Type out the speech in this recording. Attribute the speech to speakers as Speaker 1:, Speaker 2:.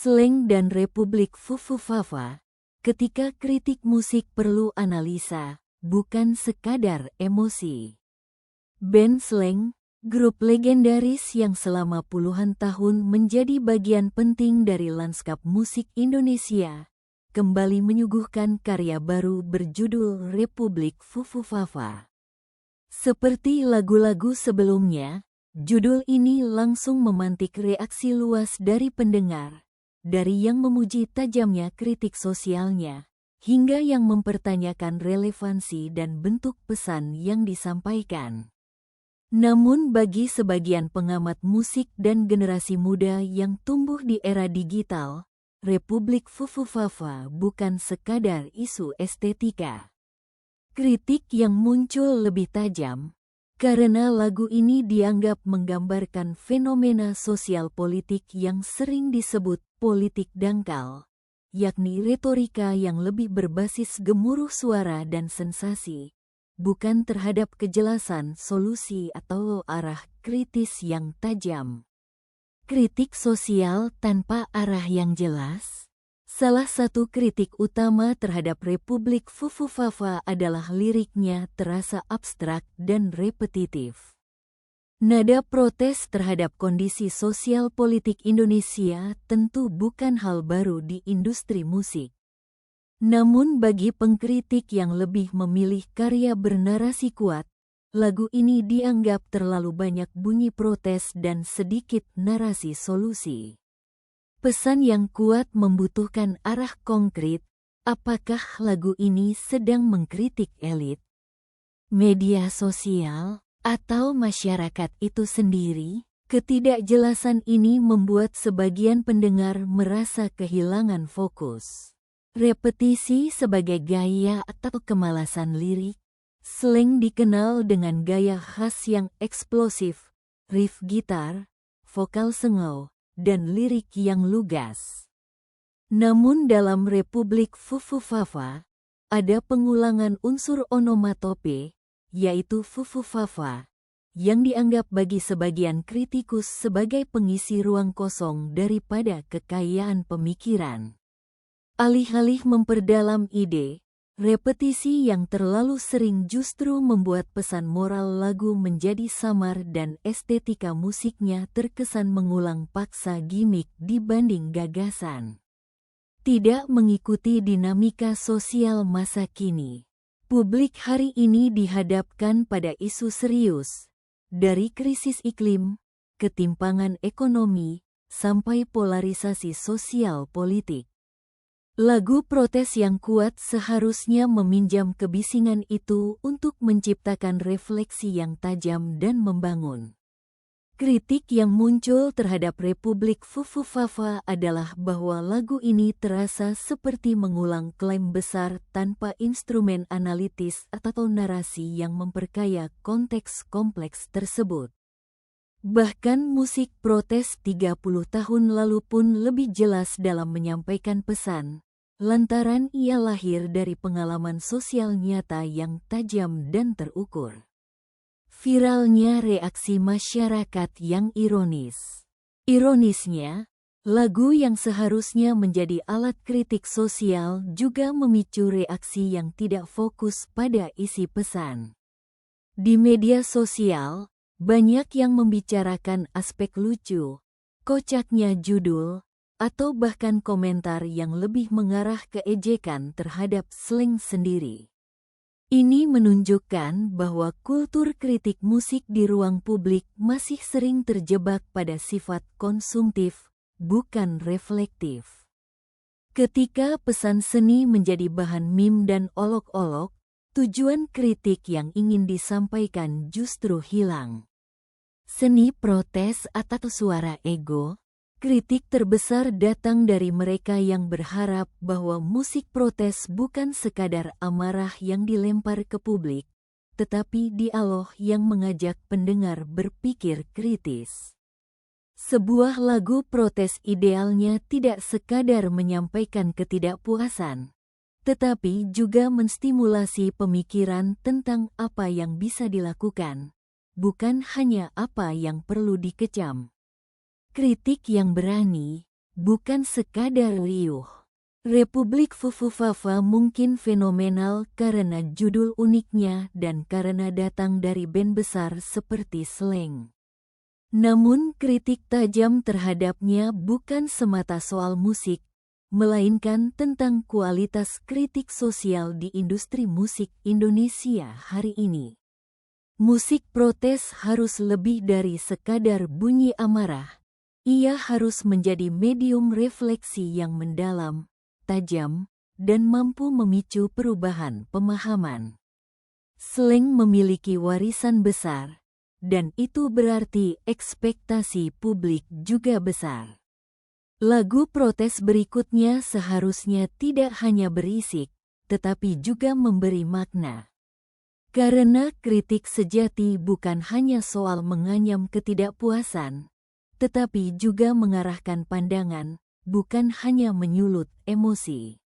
Speaker 1: Slang dan Republik Fufufafa. Ketika kritik musik perlu analisa, bukan sekadar emosi. Band Slang, grup legendaris yang selama puluhan tahun menjadi bagian penting dari lanskap musik Indonesia, kembali menyuguhkan karya baru berjudul Republik Fufufafa. Seperti lagu-lagu sebelumnya, judul ini langsung memantik reaksi luas dari pendengar, dari yang memuji tajamnya kritik sosialnya, hingga yang mempertanyakan relevansi dan bentuk pesan yang disampaikan. Namun bagi sebagian pengamat musik dan generasi muda yang tumbuh di era digital, Republik Fufufafa bukan sekadar isu estetika. Kritik yang muncul lebih tajam, karena lagu ini dianggap menggambarkan fenomena sosial politik yang sering disebut politik dangkal, yakni retorika yang lebih berbasis gemuruh suara dan sensasi, bukan terhadap kejelasan solusi atau arah kritis yang tajam. Kritik sosial tanpa arah yang jelas. Salah satu kritik utama terhadap Republik Fufufafa adalah liriknya terasa abstrak dan repetitif. Nada protes terhadap kondisi sosial politik Indonesia tentu bukan hal baru di industri musik. Namun bagi pengkritik yang lebih memilih karya bernarasi kuat, lagu ini dianggap terlalu banyak bunyi protes dan sedikit narasi solusi. Pesan yang kuat membutuhkan arah konkret. Apakah lagu ini sedang mengkritik elit, media sosial, atau masyarakat itu sendiri? Ketidakjelasan ini membuat sebagian pendengar merasa kehilangan fokus. Repetisi sebagai gaya atau kemalasan lirik. Slang dikenal dengan gaya khas yang eksplosif, riff gitar, vokal sengau, dan lirik yang lugas. Namun dalam Republik Fufufafa, ada pengulangan unsur onomatope, yaitu Fufufafa, yang dianggap bagi sebagian kritikus sebagai pengisi ruang kosong daripada kekayaan pemikiran. Alih-alih memperdalam ide, repetisi yang terlalu sering justru membuat pesan moral lagu menjadi samar dan estetika musiknya terkesan mengulang paksa gimmick dibanding gagasan. Tidak mengikuti dinamika sosial masa kini. Publik hari ini dihadapkan pada isu serius, dari krisis iklim, ketimpangan ekonomi, sampai polarisasi sosial politik. Lagu protes yang kuat seharusnya meminjam kebisingan itu untuk menciptakan refleksi yang tajam dan membangun. Kritik yang muncul terhadap Republik Fufufafa adalah bahwa lagu ini terasa seperti mengulang klaim besar tanpa instrumen analitis atau narasi yang memperkaya konteks kompleks tersebut. Bahkan musik protes 30 tahun lalu pun lebih jelas dalam menyampaikan pesan, lantaran ia lahir dari pengalaman sosial nyata yang tajam dan terukur. Viralnya reaksi masyarakat yang ironis. Ironisnya, lagu yang seharusnya menjadi alat kritik sosial juga memicu reaksi yang tidak fokus pada isi pesan. Di media sosial, banyak yang membicarakan aspek lucu, kocaknya judul, atau bahkan komentar yang lebih mengarah ke ejekan terhadap slang sendiri. Ini menunjukkan bahwa kultur kritik musik di ruang publik masih sering terjebak pada sifat konsumtif, bukan reflektif. Ketika pesan seni menjadi bahan meme dan olok-olok, tujuan kritik yang ingin disampaikan justru hilang. Seni protes atau suara ego. Kritik terbesar datang dari mereka yang berharap bahwa musik protes bukan sekadar amarah yang dilempar ke publik, tetapi dialog yang mengajak pendengar berpikir kritis. Sebuah lagu protes idealnya tidak sekadar menyampaikan ketidakpuasan, tetapi juga menstimulasi pemikiran tentang apa yang bisa dilakukan, bukan hanya apa yang perlu dikecam. Kritik yang berani, bukan sekadar riuh. Republik Fufufafa mungkin fenomenal karena judul uniknya dan karena datang dari band besar seperti Slank. Namun kritik tajam terhadapnya bukan semata soal musik, melainkan tentang kualitas kritik sosial di industri musik Indonesia hari ini. Musik protes harus lebih dari sekadar bunyi amarah. Ia harus menjadi medium refleksi yang mendalam, tajam, dan mampu memicu perubahan pemahaman. Slank memiliki warisan besar, dan itu berarti ekspektasi publik juga besar. Lagu protes berikutnya seharusnya tidak hanya berisik, tetapi juga memberi makna. Karena kritik sejati bukan hanya soal menganyam ketidakpuasan, tetapi juga mengarahkan pandangan, bukan hanya menyulut emosi.